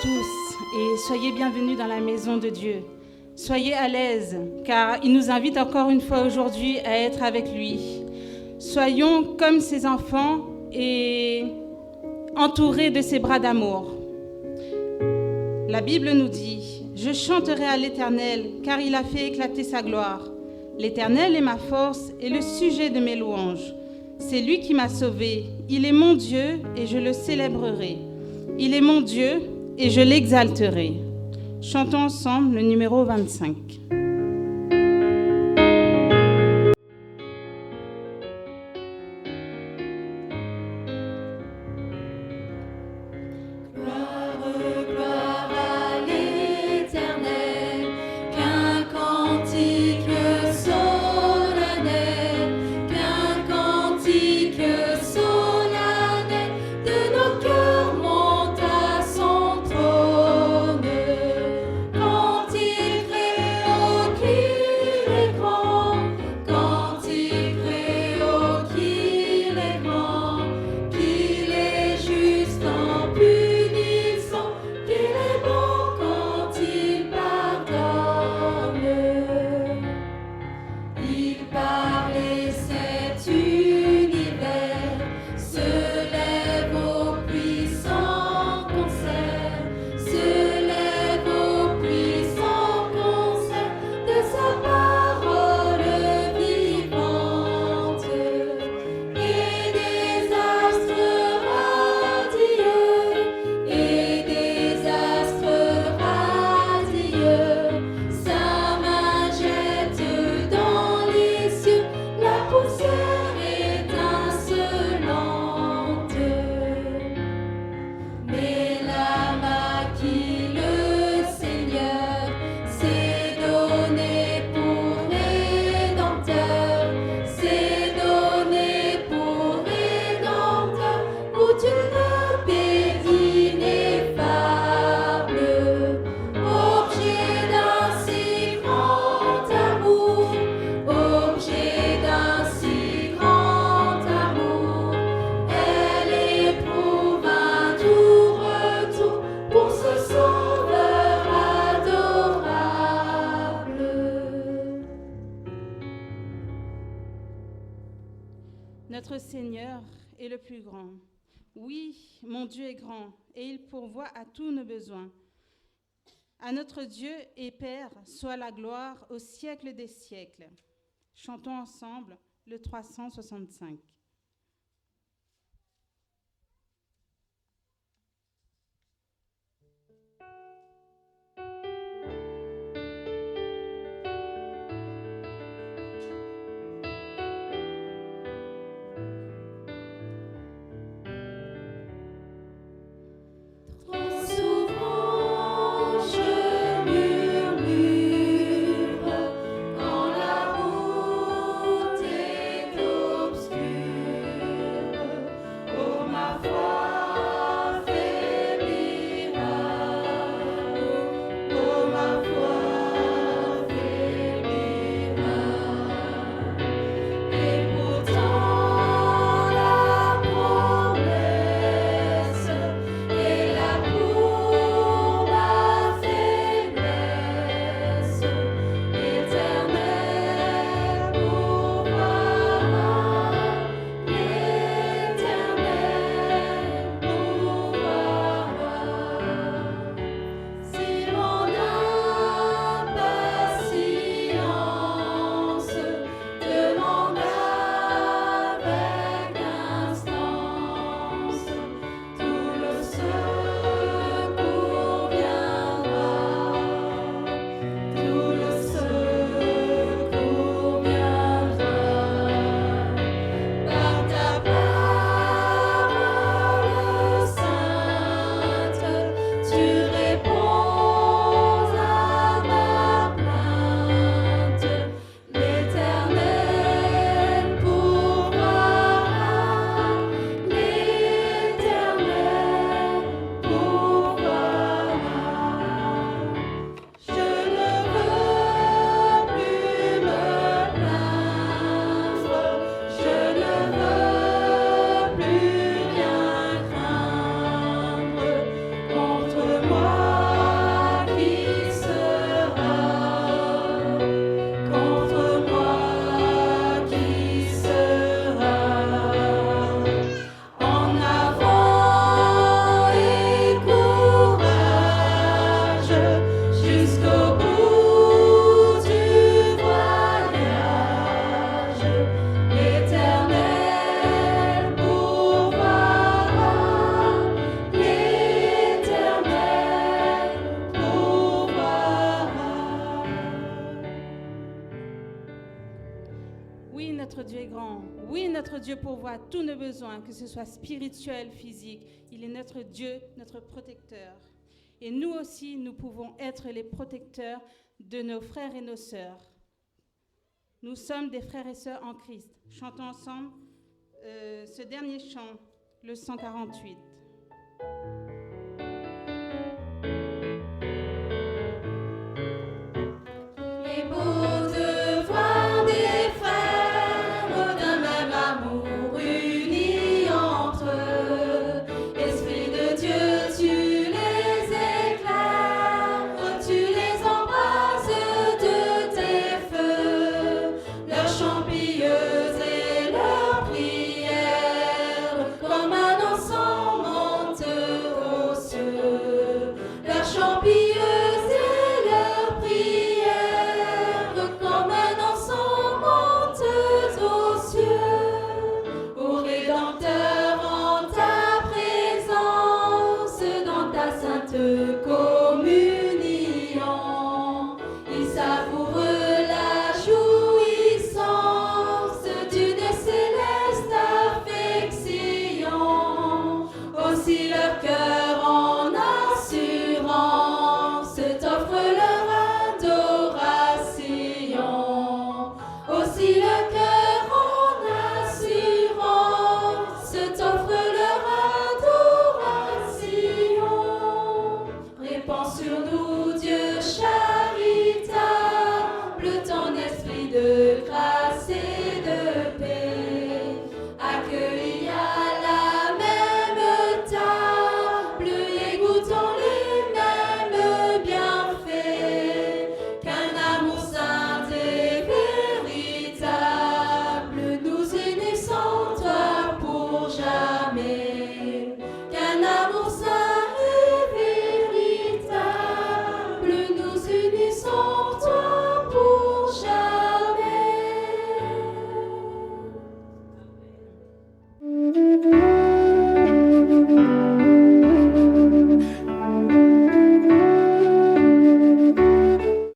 tous et soyez bienvenus dans la maison de Dieu. Soyez à l'aise car il nous invite encore une fois aujourd'hui à être avec lui. Soyons comme ses enfants et entourés de ses bras d'amour. La Bible nous dit « Je chanterai à l'Éternel car il a fait éclater sa gloire. L'Éternel est ma force et le sujet de mes louanges. C'est lui qui m'a sauvé. Il est mon Dieu et je le célébrerai. Il est mon Dieu et je l'exalterai. » Chantons ensemble le numéro 25. Notre Seigneur est le plus grand. Oui, mon Dieu est grand et il pourvoit à tous nos besoins. À notre Dieu et Père soit la gloire au siècle des siècles. Chantons ensemble le 365. Quand la route est obscure. Dieu est grand. Oui, notre Dieu pourvoit tous nos besoins, que ce soit spirituel, physique. Il est notre Dieu, notre protecteur. Et nous aussi, nous pouvons être les protecteurs de nos frères et nos sœurs. Nous sommes des frères et sœurs en Christ. Chantons ensemble ce dernier chant, le 148. Et beau de voir des frères d'un même amour unis entre eux. Esprit de Dieu, tu les éclaires, tu les embrases de tes feux. Leurs chants pieux et leurs prières, comme un encens monte aux cieux. Leurs chants pieux et leurs prières, comme un encens monte aux cieux. Ô Rédempteur, en ta présence, dans ta sainte